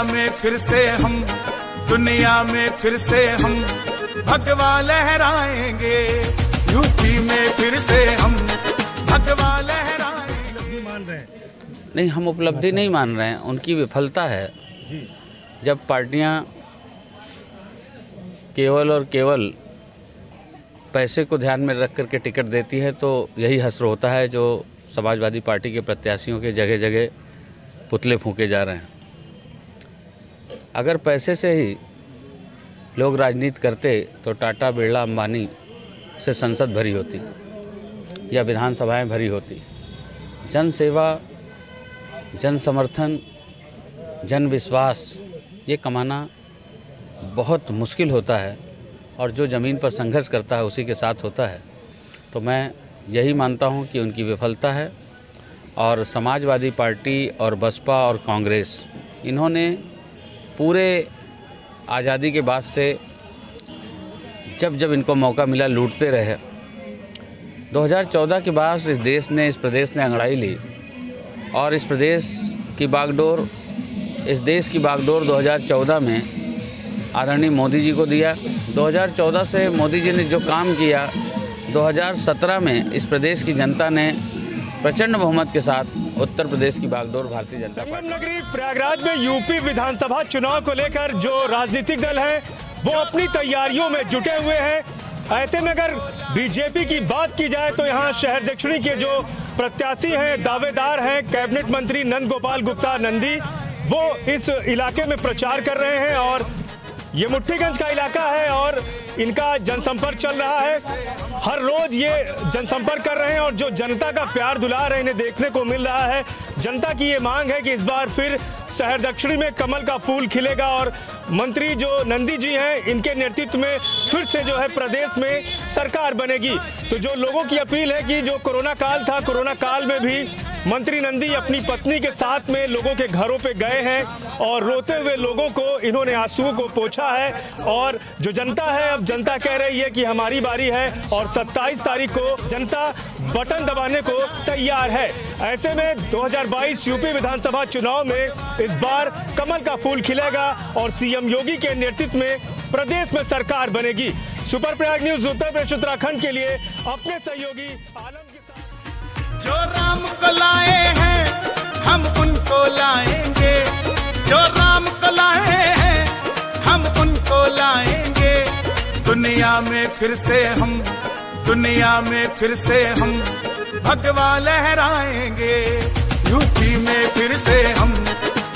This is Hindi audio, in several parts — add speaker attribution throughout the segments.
Speaker 1: में फिर से हम, दुनिया में फिर से हम भगवा लहराएंगे। यूपी में फिर से हम भगवा लहराएंगे।
Speaker 2: मान रहे हैं?
Speaker 3: नहीं, हम उपलब्धि नहीं मान रहे हैं, उनकी विफलता है। जब पार्टियां केवल और केवल पैसे को ध्यान में रख करके टिकट देती है तो यही हश्र होता है जो समाजवादी पार्टी के प्रत्याशियों के जगह जगह पुतले फूंके जा रहे हैं। अगर पैसे से ही लोग राजनीति करते तो टाटा, बिरला, अंबानी से संसद भरी होती या विधानसभाएं भरी होती। जन सेवा, जन समर्थन, जन विश्वास ये कमाना बहुत मुश्किल होता है और जो ज़मीन पर संघर्ष करता है उसी के साथ होता है। तो मैं यही मानता हूं कि उनकी विफलता है। और समाजवादी पार्टी और बसपा और कांग्रेस, इन्होंने पूरे आज़ादी के बाद से जब जब इनको मौका मिला लूटते रहे। 2014 के बाद इस प्रदेश ने अंगड़ाई ली और इस देश की बागडोर 2014 में आदरणीय मोदी जी को दिया। 2014 से मोदी जी ने जो काम किया, 2017 में इस प्रदेश की जनता ने प्रचंड बहुमत के साथ उत्तर प्रदेश की बागडोर भारतीय जनता पार्टी।
Speaker 2: नगरी प्रयागराज में यूपी विधानसभा चुनाव को लेकर जो राजनीतिक दल हैं वो अपनी तैयारियों में जुटे हुए हैं। ऐसे में अगर बीजेपी की बात की जाए तो यहाँ शहर दक्षिणी के जो प्रत्याशी हैं, दावेदार हैं, कैबिनेट मंत्री नंद गोपाल गुप्ता नंदी, वो इस इलाके में प्रचार कर रहे हैं और ये मुट्ठीगंज का इलाका है और इनका जनसंपर्क चल रहा है। हर रोज ये जनसंपर्क कर रहे हैं और जो जनता का प्यार दुलार है इन्हें देखने को मिल रहा है। जनता की ये मांग है कि इस बार फिर शहर दक्षिणी में कमल का फूल खिलेगा और मंत्री जो नंदी जी हैं इनके नेतृत्व में फिर से जो है प्रदेश में सरकार बनेगी। तो जो लोगों की अपील है कि जो कोरोना काल था, कोरोना काल में भी मंत्री नंदी अपनी पत्नी के साथ में लोगों के घरों पे गए हैं और रोते हुए लोगों को इन्होंने आंसुओं को पोंछा है। और जो जनता है, अब जनता कह रही है कि हमारी बारी है और 27 तारीख को जनता बटन दबाने को तैयार है। ऐसे में 2022 यूपी विधानसभा चुनाव में इस बार कमल का फूल खिलेगा और सीएम योगी के नेतृत्व में प्रदेश में सरकार बनेगी। सुपर प्रयाग न्यूज उत्तर प्रदेश उत्तराखंड के लिए अपने सहयोगी आलम के साथ।
Speaker 1: जो राम को लाए हैं हम उनको लाएंगे, जो राम को लाए हैं हम उनको लाएंगे। दुनिया में फिर से हम, दुनिया में फिर से हम भगवा लहराएंगे। यूपी में फिर से हम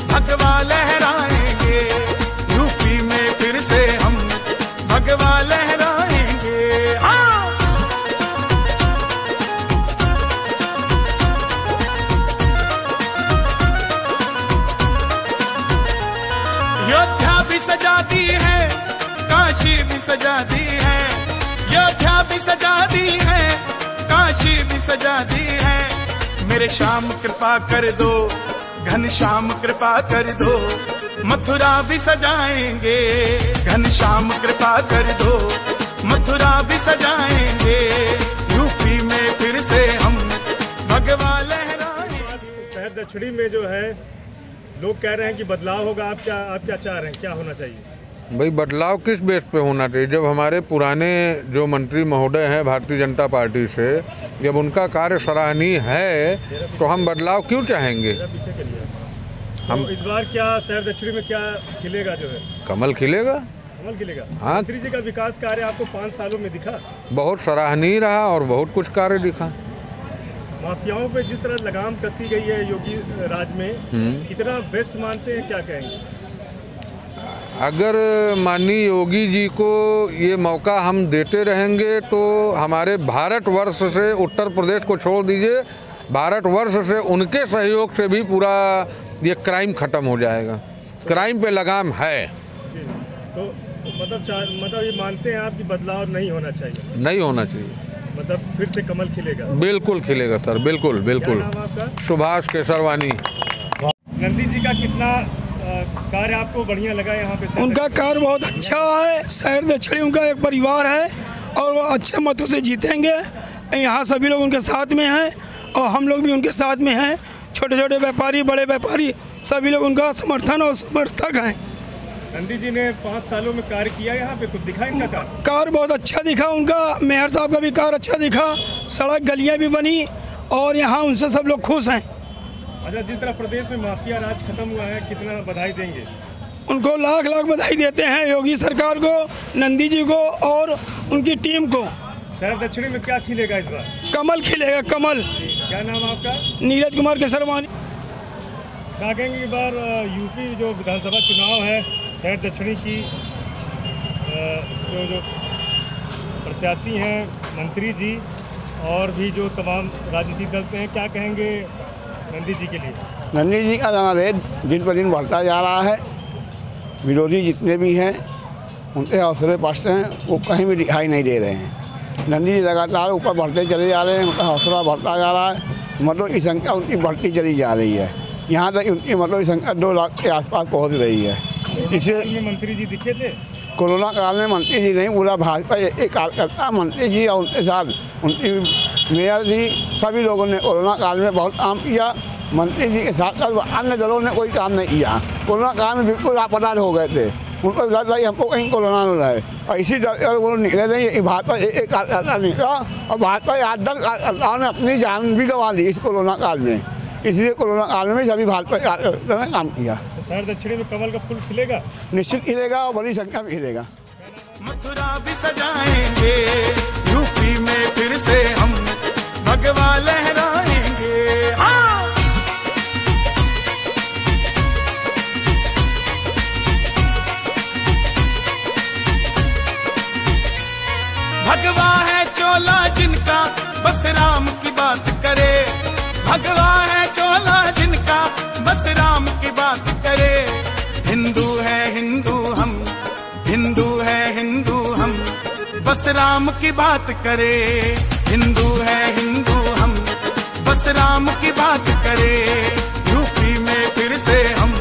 Speaker 1: भगवा लहराएंगे। यूपी में फिर से हम भगवा लहराएंगे। हाँ। योद्धा भी सजा दी है, काशी भी सजा दी है। योद्धा भी सजा दी है, काशी भी सजा दी है। मेरे श्याम कृपा कर दो, घनश्याम कृपा कर दो। मथुरा भी सजाएंगे, घनश्याम कृपा कर दो। मथुरा भी सजाएंगे। यूपी में फिर से हम भगवा लहराएंगे।
Speaker 2: शहर दक्षिणी में जो है लोग कह रहे हैं कि बदलाव होगा। आप क्या चाह रहे हैं, क्या होना चाहिए?
Speaker 4: भाई बदलाव किस बेस पे होना चाहिए? जब हमारे पुराने जो मंत्री महोदय हैं भारतीय जनता पार्टी से, जब उनका कार्य सराहनीय है तो हम बदलाव क्यों चाहेंगे? हम
Speaker 2: तो इस बार क्या शहर दक्षिणी में क्या खिलेगा? जो है
Speaker 4: कमल खिलेगा।
Speaker 2: कमल खिलेगा।
Speaker 4: हाँ,
Speaker 2: मंत्री जी का विकास कार्य आपको 5 सालों में दिखा?
Speaker 4: बहुत सराहनीय रहा और बहुत कुछ कार्य दिखा।
Speaker 2: माफियाओं पे जिस तरह लगाम कसी गई है योगी राज में, कितना बेस्ट मानते हैं, क्या कहेंगे?
Speaker 4: अगर माननीय योगी जी को ये मौका हम देते रहेंगे तो हमारे भारतवर्ष से, उत्तर प्रदेश को छोड़ दीजिए, भारतवर्ष से उनके सहयोग से भी पूरा ये क्राइम खत्म हो जाएगा। क्राइम पे लगाम है।
Speaker 2: तो मतलब ये मानते हैं आप कि बदलाव नहीं होना चाहिए? नहीं
Speaker 4: होना चाहिए।
Speaker 2: मतलब फिर से कमल खिलेगा? बिल्कुल
Speaker 4: खिलेगा सर, बिल्कुल बिल्कुल।
Speaker 2: क्या नाम आपका?
Speaker 4: सुभाष केसरवानी।
Speaker 2: नंदी जी का कितना कार्य आपको बढ़िया लगा यहाँ पे?
Speaker 5: उनका कार्य बहुत अच्छा है। शहर दक्षिणी उनका एक परिवार है और वो अच्छे मतों से जीतेंगे। यहाँ सभी लोग उनके साथ में हैं और हम लोग भी उनके साथ में हैं। छोटे छोटे व्यापारी, बड़े व्यापारी, सभी लोग उनका समर्थन और समर्थक हैं।
Speaker 2: नंदी जी ने 5 सालों में कार्य किया, यहाँ पे कुछ दिखा इनका
Speaker 5: कार्य बहुत अच्छा दिखा उनका, मेयर साहब का भी कार्य अच्छा दिखा, सड़क गलियाँ भी बनी और यहाँ उनसे सब लोग खुश हैं।
Speaker 2: अच्छा, जिस तरह प्रदेश में माफिया राज खत्म हुआ है, कितना बधाई देंगे?
Speaker 5: उनको लाख लाख बधाई देते हैं, योगी सरकार को, नंदी जी को और उनकी टीम को।
Speaker 2: शहर दक्षिणी में क्या खिलेगा इस बार?
Speaker 5: कमल खिलेगा, कमल।
Speaker 2: क्या नाम आपका?
Speaker 5: नीरज कुमार केसरवानी।
Speaker 2: क्या कहेंगे इस बार यूपी जो विधानसभा चुनाव है, शहर दक्षिणी की जो प्रत्याशी हैं मंत्री जी और भी जो तमाम राजनीतिक दल से हैं, क्या कहेंगे नंदी जी के लिए?
Speaker 6: नंदी जी का रेट दिन पर दिन बढ़ता जा रहा है। विरोधी जितने भी हैं उनके हौसले पस्त हैं, वो कहीं भी दिखाई नहीं दे रहे हैं। नंदी जी लगातार ऊपर बढ़ते चले जा रहे हैं, उनका हौसला बढ़ता जा रहा है, मतों की संख्या उनकी बढ़ती चली जा रही है। यहाँ तक उनकी मतों की संख्या 2 लाख के आसपास पहुँच रही है। इसे
Speaker 2: मंत्री जी दिखे थे
Speaker 6: कोरोना काल में, मंत्री जी नहीं, पूरा भाजपा एक कार्यकर्ता, मंत्री जी और उनके साथ उनकी मेयर जी, सभी लोगों ने कोरोना काल में बहुत काम किया। मंत्री जी के साथ साथ अन्य दलों ने कोई काम नहीं किया। कोरोना काल में बिल्कुल लापता हो गए थे, उनको लग रहा है हमको कहीं कोरोना न रहे, और इसी तरह वो निकले नहीं। भाजपा एक कार्यकर्ता निकला और भाजपा 8-10 कार्यकर्ताओं ने अपनी जान भी गंवा दी इस कोरोना काल में। इसलिए कोरोना काल में सभी भाजपा कार्यकर्ताओं ने काम किया।
Speaker 2: शहर दक्षिणी में कमल का फूल खिलेगा?
Speaker 6: निश्चित खिलेगा और बड़ी संख्या में खिलेगा।
Speaker 1: मथुरा भी सजाएंगे, यूपी में फिर से हम भगवा लहराएंगे। हाँ, भगवा है चोला जिनका बस राम की बात करे, भगवा है चोला जिनका बस राम की बात करे। हिंदू है हिंदू हम, हिंदू है हिंदू हम, बस राम की बात करे। हिंदू है हिंदू हम, बस राम की बात करे। यूपी में फिर से हम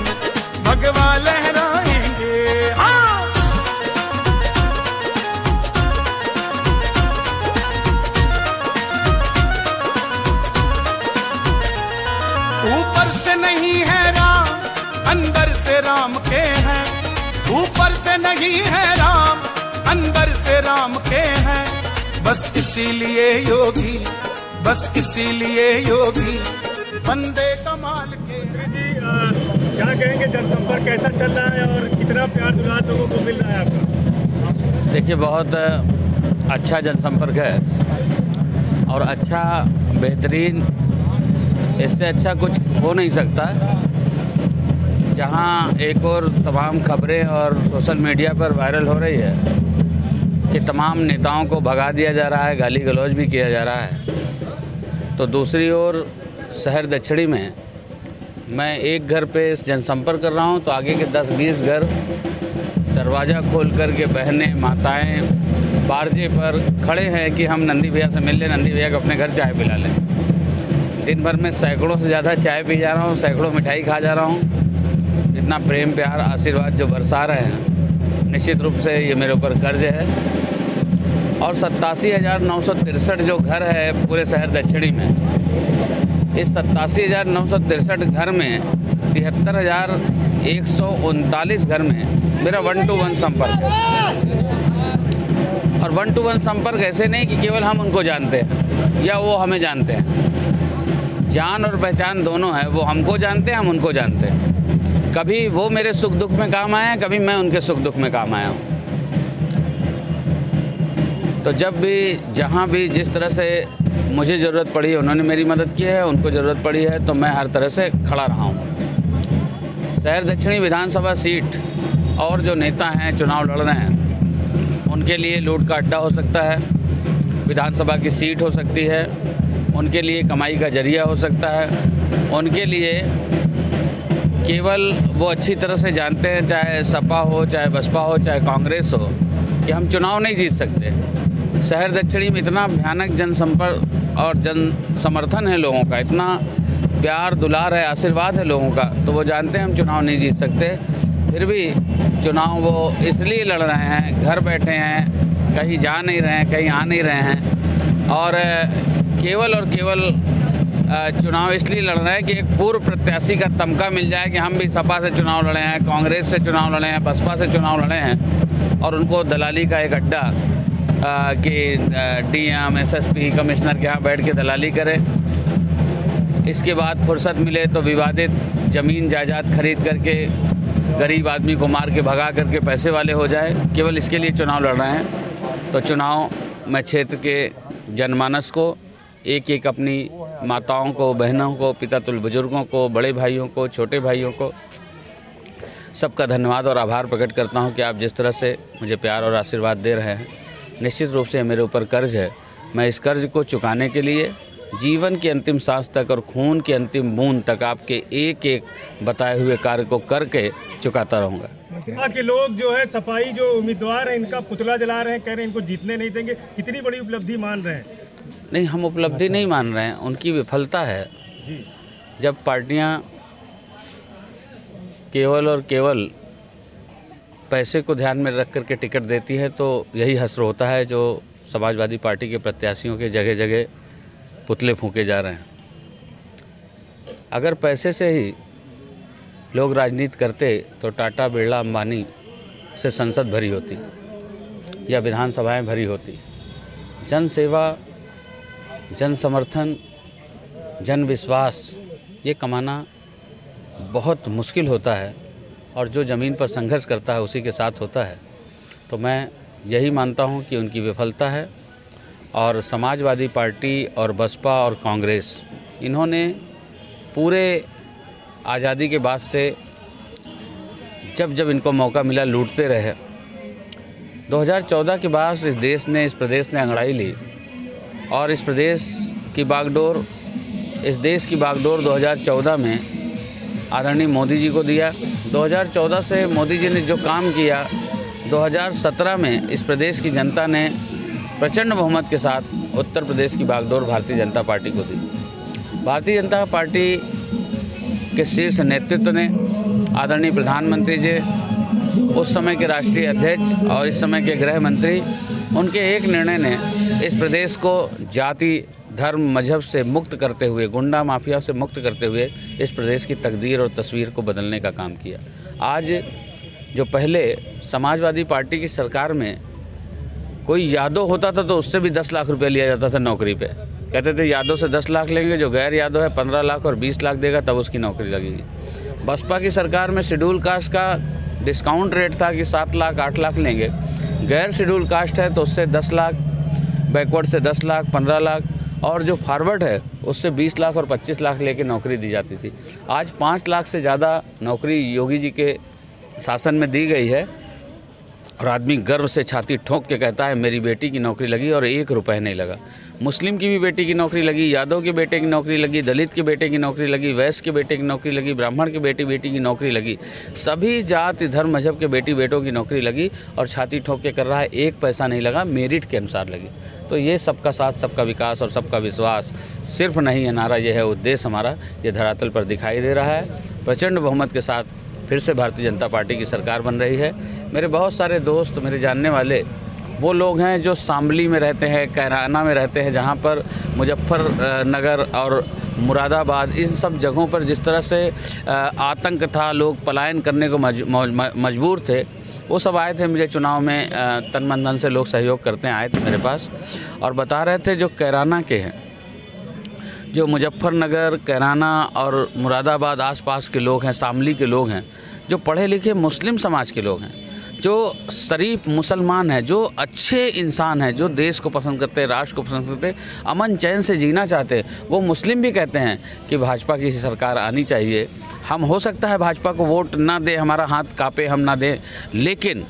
Speaker 1: भगवा लहराएंगे। हाँ, ऊपर से नहीं है राम, अंदर से राम के हैं। ऊपर से नहीं है राम, अंदर से राम के हैं। बस इसीलिए योगी, बस इसीलिए योगी बंदे कमाल के।
Speaker 2: जी क्या कहेंगे, जनसंपर्क कैसा चल रहा है और कितना प्यार दुलार लोगों को मिल रहा है आपका?
Speaker 3: देखिए, बहुत अच्छा जनसंपर्क है और अच्छा, बेहतरीन, इससे अच्छा कुछ हो नहीं सकता। जहां एक और तमाम खबरें और सोशल मीडिया पर वायरल हो रही है कि तमाम नेताओं को भगा दिया जा रहा है, गाली गलौज भी किया जा रहा है, तो दूसरी ओर शहर दक्षिणी में मैं एक घर पे जनसंपर्क कर रहा हूं तो आगे के 10-20 घर दरवाज़ा खोल कर के बहनें, माताएं बारजे पर खड़े हैं कि हम नंदी भैया से मिल लें, नंदी भैया को अपने घर चाय पिला लें। दिन भर में सैकड़ों से ज़्यादा चाय पी जा रहा हूँ, सैकड़ों मिठाई खा जा रहा हूँ। इतना प्रेम, प्यार, आशीर्वाद जो बरसा रहे हैं, निश्चित रूप से ये मेरे ऊपर कर्ज है। और 87,963 जो घर है पूरे शहर दक्षिणी में, इस 87,963 घर में 73,139 घर में मेरा 1-to-1 संपर्क है। और 1-to-1 संपर्क ऐसे नहीं कि केवल हम उनको जानते हैं या वो हमें जानते हैं। जान और पहचान दोनों है, वो हमको जानते हैं, हम उनको जानते हैं। कभी वो मेरे सुख दुख में काम आए हैं, कभी मैं उनके सुख दुख में काम आया हूँ। तो जब भी, जहाँ भी, जिस तरह से मुझे ज़रूरत पड़ी, उन्होंने मेरी मदद की है, उनको ज़रूरत पड़ी है, तो मैं हर तरह से खड़ा रहा हूँ। शहर दक्षिणी विधानसभा सीट और जो नेता हैं चुनाव लड़ रहे हैं, उनके लिए लूट का अड्डा हो सकता है, विधानसभा की सीट हो सकती है, उनके लिए कमाई का जरिया हो सकता है। उनके लिए केवल वो अच्छी तरह से जानते हैं, चाहे सपा हो, चाहे बसपा हो, चाहे कांग्रेस हो, कि हम चुनाव नहीं जीत सकते। शहर दक्षिणी में इतना भयानक जनसंपर्क और जन समर्थन है लोगों का, इतना प्यार दुलार है, आशीर्वाद है लोगों का, तो वो जानते हैं हम चुनाव नहीं जीत सकते। फिर भी चुनाव वो इसलिए लड़ रहे हैं, घर बैठे हैं, कहीं जा नहीं रहे हैं, कहीं आ नहीं रहे हैं, और केवल चुनाव इसलिए लड़ रहे हैं कि एक पूर्व प्रत्याशी का तमगा मिल जाए कि हम भी सपा से चुनाव लड़े हैं, कांग्रेस से चुनाव लड़े हैं, बसपा से चुनाव लड़े हैं, और उनको दलाली का एक अड्डा कि डीएम, एसएसपी, कमिश्नर के यहाँ बैठ के दलाली करें। इसके बाद फुर्सत मिले तो विवादित ज़मीन जायदाद खरीद करके गरीब आदमी को मार के भगा करके पैसे वाले हो जाए, केवल इसके लिए चुनाव लड़ रहे हैं। तो चुनाव में क्षेत्र के जनमानस को, एक एक अपनी माताओं को, बहनों को, पितातुल बुजुर्गों को, बड़े भाइयों को, छोटे भाइयों को, सबका धन्यवाद और आभार प्रकट करता हूं कि आप जिस तरह से मुझे प्यार और आशीर्वाद दे रहे हैं। निश्चित रूप से मेरे ऊपर कर्ज है, मैं इस कर्ज को चुकाने के लिए जीवन की अंतिम सांस तक और खून की अंतिम बूंद तक आपके एक एक बताए हुए कार्य को करके चुकाता रहूँगा।
Speaker 2: सपा के लोग जो है, सफाई जो उम्मीदवार हैं, इनका पुतला जला रहे हैं, कह रहे हैं इनको जीतने नहीं देंगे। कितनी बड़ी उपलब्धि मान रहे हैं?
Speaker 3: नहीं, हम उपलब्धि नहीं मान रहे हैं, उनकी विफलता है। जब पार्टियां केवल और केवल पैसे को ध्यान में रख करके टिकट देती है तो यही हश्र होता है जो समाजवादी पार्टी के प्रत्याशियों के जगह जगह पुतले फूंके जा रहे हैं। अगर पैसे से ही लोग राजनीति करते तो टाटा, बिरला, अंबानी से संसद भरी होती या विधानसभाएं भरी होती। जन सेवा, जन समर्थन, जन विश्वास ये कमाना बहुत मुश्किल होता है, और जो ज़मीन पर संघर्ष करता है उसी के साथ होता है। तो मैं यही मानता हूं कि उनकी विफलता है, और समाजवादी पार्टी और बसपा और कांग्रेस इन्होंने पूरे आज़ादी के बाद से जब जब इनको मौका मिला लूटते रहे। 2014 के बाद इस देश ने अंगड़ाई ली, और इस देश की बागडोर 2014 में आदरणीय मोदी जी को दिया। 2014 से मोदी जी ने जो काम किया, 2017 में इस प्रदेश की जनता ने प्रचंड बहुमत के साथ उत्तर प्रदेश की बागडोर भारतीय जनता पार्टी को दी। भारतीय जनता पार्टी के शीर्ष नेतृत्व ने, आदरणीय प्रधानमंत्री जी, उस समय के राष्ट्रीय अध्यक्ष और इस समय के गृह मंत्री, उनके एक निर्णय ने इस प्रदेश को जाति, धर्म, मजहब से मुक्त करते हुए, गुंडा माफिया से मुक्त करते हुए इस प्रदेश की तकदीर और तस्वीर को बदलने का काम किया। आज जो पहले समाजवादी पार्टी की सरकार में कोई यादव होता था तो उससे भी 10 लाख रुपए लिया जाता था नौकरी पे। कहते थे यादव से 10 लाख लेंगे, जो गैर यादव है 15 लाख और 20 लाख देगा तब उसकी नौकरी लगेगी। बसपा की सरकार में शेड्यूल कास्ट का डिस्काउंट रेट था कि 7 लाख 8 लाख लेंगे, गैर शेड्यूल कास्ट है तो उससे 10 लाख, बैकवर्ड से 10 लाख 15 लाख, और जो फॉरवर्ड है उससे 20 लाख और 25 लाख लेके नौकरी दी जाती थी। आज 5 लाख से ज़्यादा नौकरी योगी जी के शासन में दी गई है, और आदमी गर्व से छाती ठोक के कहता है मेरी बेटी की नौकरी लगी और 1 रुपए नहीं लगा। मुस्लिम की भी बेटी की नौकरी लगी, यादव के बेटे की नौकरी लगी, दलित के बेटे की नौकरी लगी, वैश्य के बेटे की नौकरी लगी, ब्राह्मण के बेटी की नौकरी लगी, सभी जाति, धर्म, मजहब के बेटों की नौकरी लगी, और छाती ठोक के कर रहा है 1 पैसा नहीं लगा, मेरिट के अनुसार लगी। तो ये सबका साथ, सबका विकास और सबका विश्वास सिर्फ नहीं है नारा, यह है उद्देश्य हमारा, ये धरातल पर दिखाई दे रहा है। प्रचंड बहुमत के साथ फिर से भारतीय जनता पार्टी की सरकार बन रही है। मेरे बहुत सारे दोस्त, मेरे जानने वाले वो लोग हैं जो शामली में रहते हैं, कैराना में रहते हैं, जहाँ पर मुजफ्फरनगर और मुरादाबाद, इन सब जगहों पर जिस तरह से आतंक था, लोग पलायन करने को मजबूर थे, वो सब आए थे मुझे चुनाव में तन मन धन से लोग सहयोग करते हैं, आए थे मेरे पास और बता रहे थे जो कैराना के हैं, जो मुजफ्फरनगर, कैराना और मुरादाबाद आसपास के लोग हैं, शामली के लोग हैं, जो पढ़े लिखे मुस्लिम समाज के लोग हैं, जो शरीफ मुसलमान हैं, जो अच्छे इंसान हैं, जो देश को पसंद करते हैं, राष्ट्र को पसंद करते हैं, अमन चैन से जीना चाहते हैं, वो मुस्लिम भी कहते हैं कि भाजपा की सरकार आनी चाहिए। हम हो सकता है भाजपा को वोट ना दे, हमारा हाथ कांपे, हम ना दें, लेकिन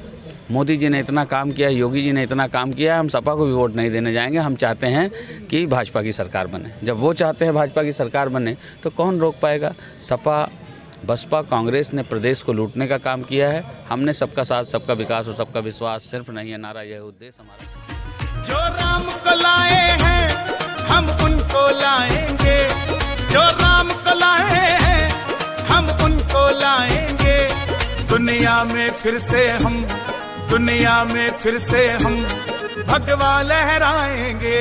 Speaker 3: मोदी जी ने इतना काम किया, योगी जी ने इतना काम किया, हम सपा को भी वोट नहीं देने जाएंगे। हम चाहते हैं कि भाजपा की सरकार बने। जब वो चाहते हैं भाजपा की सरकार बने तो कौन रोक पाएगा। सपा, बसपा, कांग्रेस ने प्रदेश को लूटने का काम किया है। हमने सबका साथ, सबका विकास और सबका विश्वास सिर्फ नहीं है नारा, यह उद्देश्य हमारा।
Speaker 1: जो राम को लाए हैं हम उनको लाएंगे, जो राम को लाए हैं हम उनको लाएंगे। दुनिया में फिर से हम भगवा लहराएंगे।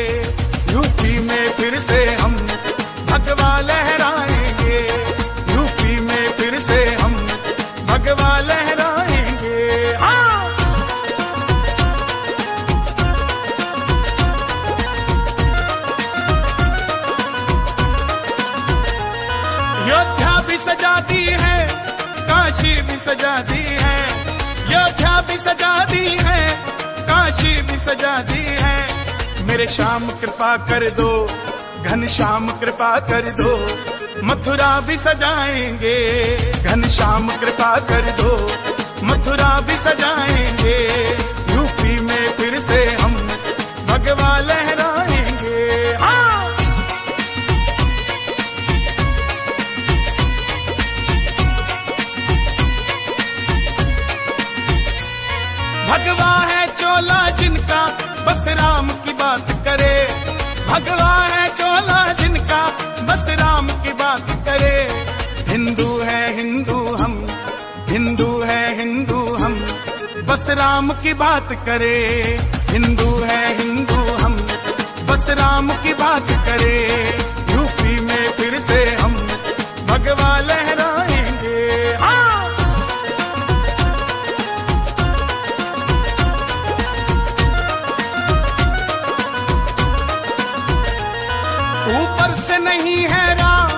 Speaker 1: यूपी में फिर से हम भगवा लहराएंगे, यूपी में फिर से हम भगवा लहराएंगे। हाँ। योद्धा भी सजा दी है, काशी भी सजा दी है, योद्धा भी सजा दी है, काशी भी सजा दी है। मेरे श्याम कृपा कर दो, घनश्याम कृपा कर दो, मथुरा भी सजाएंगे, घनश्याम कृपा कर दो, मथुरा भी सजाएंगे, यूपी में फिर से हम भगवा लहराएंगे। हाँ। भगवा है चोला जिनका बस राम की बात करे, भगवा है चोला जिनका बस राम की बात करे। हिंदू है हिंदू हम, हिंदू है हिंदू हम, बस राम की बात करे। हिंदू है हिंदू हम, बस राम की बात करे, यूपी में फिर से हम भगवा लहराएंगे। हाँ। ऊपर से नहीं है राम,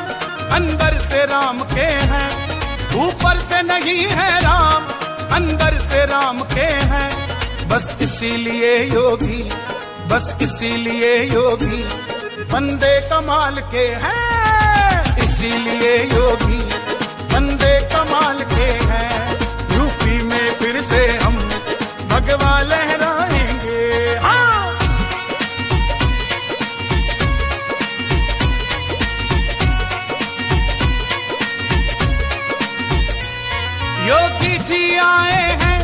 Speaker 1: अंदर से राम के हैं, ऊपर से नहीं है राम, अंदर से राम के हैं। बस इसीलिए योगी, बस इसीलिए योगी बंदे कमाल के हैं, इसीलिए योगी बंदे कमाल के हैं, यूपी में फिर से हम भगवा लहराएंगे। हाँ। योगी जी आए हैं,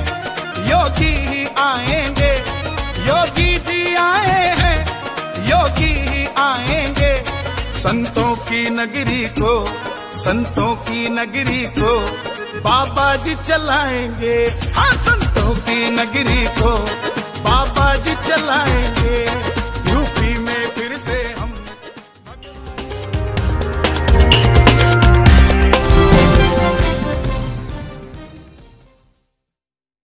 Speaker 1: योगी ही आएंगे, योगी जी आए हैं, योगी ही आएंगे। संतों की नगरी को, संतों की नगरी को बाबा जी चलाएंगे। हाँ, संतों की नगरी को बाबा जी चलाएंगे।